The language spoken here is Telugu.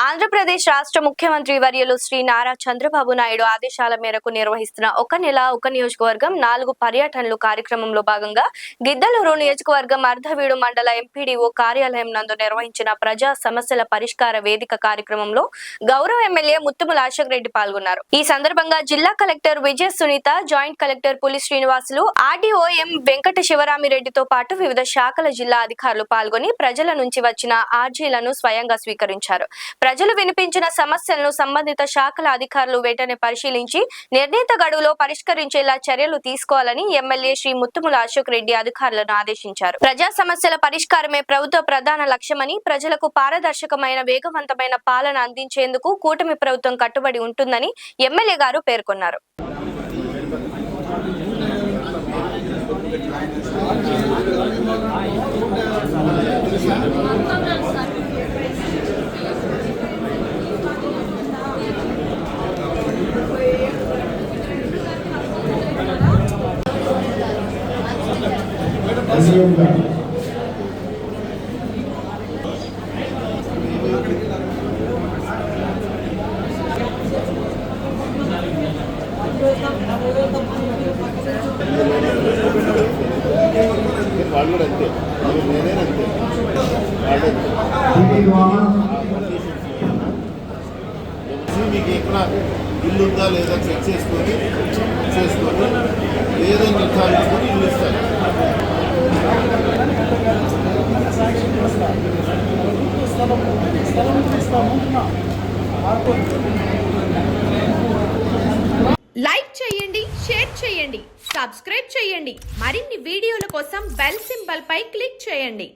ఆంధ్రప్రదేశ్ రాష్ట్ర ముఖ్యమంత్రి వర్యులు శ్రీ నారా చంద్రబాబు నాయుడు ఆదేశాల మేరకు నిర్వహిస్తున్న ఒక నెల ఒక నియోజకవర్గం 4 పర్యటనలు కార్యక్రమంలో భాగంగా గిద్దలూరు నియోజకవర్గం అర్ధవీడు మండల ఎంపీడీఓ కార్యాలయం నందు నిర్వహించిన ప్రజా సమస్యల పరిష్కార వేదిక కార్యక్రమంలో గౌరవ ఎమ్మెల్యే ముత్తుముల అశోక్ రెడ్డి పాల్గొన్నారు. ఈ సందర్భంగా జిల్లా కలెక్టర్ విజయ సునీత, జాయింట్ కలెక్టర్ పులి శ్రీనివాసులు, ఆర్డీఓ ఎం వెంకట శివరామిరెడ్డితో పాటు వివిధ శాఖల జిల్లా అధికారులు పాల్గొని ప్రజల నుంచి వచ్చిన ఆర్జీలను స్వయంగా స్వీకరించారు. ప్రజలు వినిపించిన సమస్యలను సంబంధిత శాఖల అధికారులు వెంటనే పరిశీలించి నిర్ణీత గడువులో పరిష్కరించేలా చర్యలు తీసుకోవాలని ఎమ్మెల్యే శ్రీ ముత్తుముల అశోక్ రెడ్డి అధికారులను ఆదేశించారు. ప్రజా సమస్యల పరిష్కారమే ప్రభుత్వ ప్రధాన లక్ష్యమని, ప్రజలకు పారదర్శకమైన వేగవంతమైన పాలన అందించేందుకు కూటమి ప్రభుత్వం కట్టుబడి ఉంటుందని ఎమ్మెల్యే గారు పేర్కొన్నారు. వాళ్ళు కూడా అంతే, నేనే అంతే. మీకు ఎక్కడ ఇల్లు ఉందా లేదా చెక్ చేసుకొని ఏదో నిర్ధారించుకొని ఇల్లు ఇస్తారు. లైక్ చేయండి, షేర్ చేయండి, సబ్స్క్రైబ్ చేయండి. మరిన్ని వీడియోల కోసం బెల్ సింబల్ పై క్లిక్ చేయండి.